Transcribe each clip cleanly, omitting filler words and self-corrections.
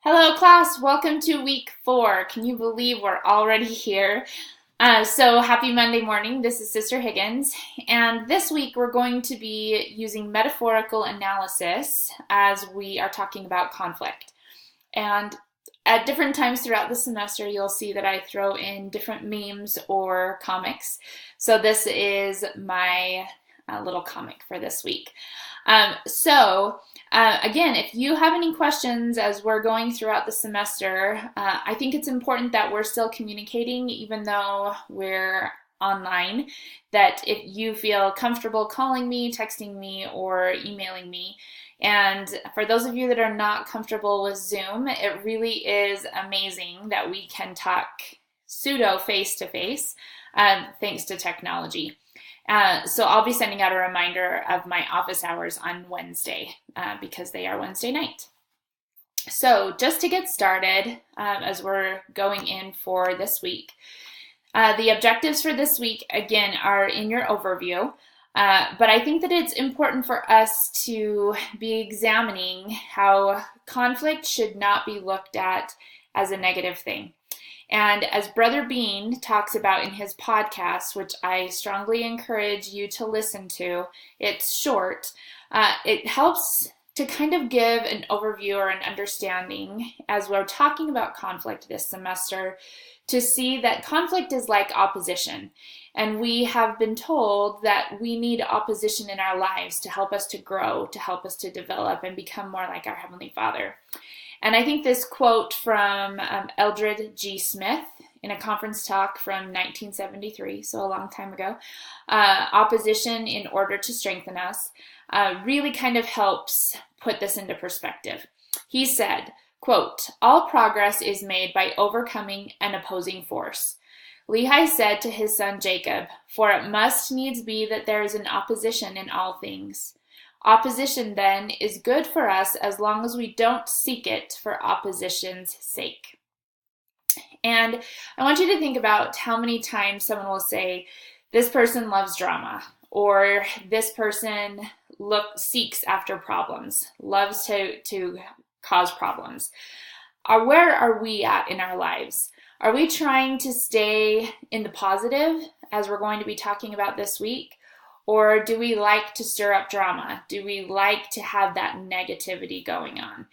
Hello class, welcome to week 4. Can you believe we're already here? So happy Monday morning. This is Sister Higgins, and this week we're going to be using metaphorical analysis as we are talking about conflict. And at different times throughout the semester, you'll see that I throw in different memes or comics. So this is my little comic for this week. Again, if you have any questions as we're going throughout the semester, I think it's important that we're still communicating even though we're online, that if you feel comfortable calling me, texting me, or emailing me. And for those of you that are not comfortable with Zoom, it really is amazing that we can talk pseudo face-to-face thanks to technology. So I'll be sending out a reminder of my office hours on Wednesday because they are Wednesday night. So just to get started, as we're going in for this week, the objectives for this week, again, are in your overview. But I think that it's important for us to be examining how conflict should not be looked at as a negative thing. And as Brother Bean talks about in his podcast, which I strongly encourage you to listen to, it's short, it helps to kind of give an overview or an understanding as we're talking about conflict this semester, to see that conflict is like opposition. And we have been told that we need opposition in our lives to help us to grow, to help us to develop and become more like our Heavenly Father. And I think this quote from Eldred G. Smith in a conference talk from 1973, so a long time ago, opposition in order to strengthen us, really kind of helps put this into perspective. He said, quote, "All progress is made by overcoming an opposing force. Lehi said to his son Jacob, for it must needs be that there is an opposition in all things. Opposition, then, is good for us as long as we don't seek it for opposition's sake." And I want you to think about how many times someone will say, this person loves drama, or this person seeks after problems, loves to cause problems. Where are we at in our lives? Are we trying to stay in the positive, as we're going to be talking about this week? Or do we like to stir up drama? Do we like to have that negativity going on?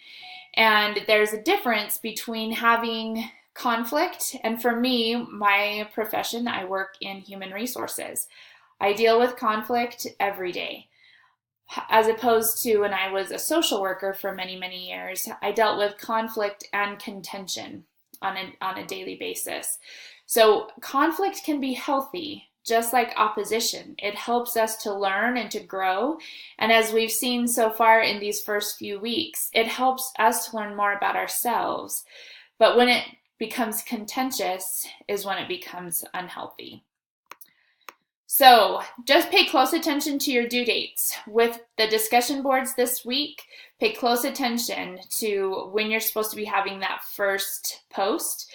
And there's a difference between having conflict, and for me, my profession, I work in human resources. I deal with conflict every day. As opposed to when I was a social worker for many, many years, I dealt with conflict and contention on a daily basis. So conflict can be healthy. Just like opposition, it helps us to learn and to grow. And as we've seen so far in these first few weeks, it helps us to learn more about ourselves. But when it becomes contentious is when it becomes unhealthy. So just pay close attention to your due dates. With the discussion boards this week, pay close attention to when you're supposed to be having that first post.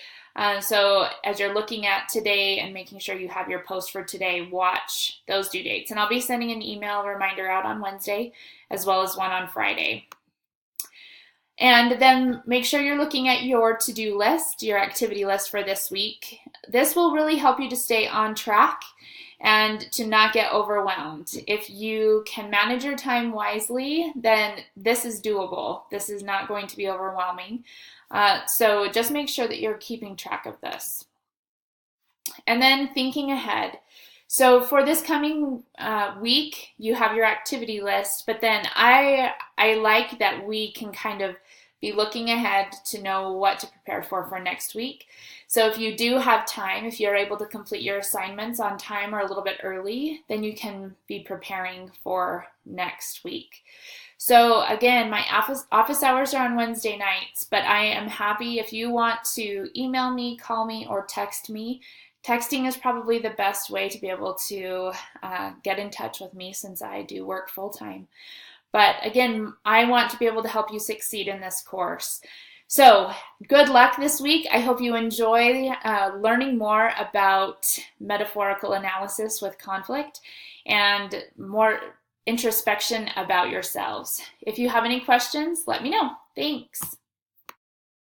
So as you're looking at today and making sure you have your post for today, watch those due dates. And I'll be sending an email reminder out on Wednesday as well as one on Friday. And then make sure you're looking at your to-do list, your activity list for this week. This will really help you to stay on track and to not get overwhelmed. If you can manage your time wisely, then this is doable. This is not going to be overwhelming. So just make sure that you're keeping track of this. And then thinking ahead. So for this coming week, you have your activity list, but then I like that we can kind of be looking ahead to know what to prepare for next week. So if you do have time, if you're able to complete your assignments on time or a little bit early, then you can be preparing for next week. So again, my office hours are on Wednesday nights, but I am happy if you want to email me, call me, or text me. Texting is probably the best way to be able to get in touch with me since I do work full-time. But again, I want to be able to help you succeed in this course. So good luck this week. I hope you enjoy learning more about metaphorical analysis with conflict and more introspection about yourselves. If you have any questions, let me know. Thanks.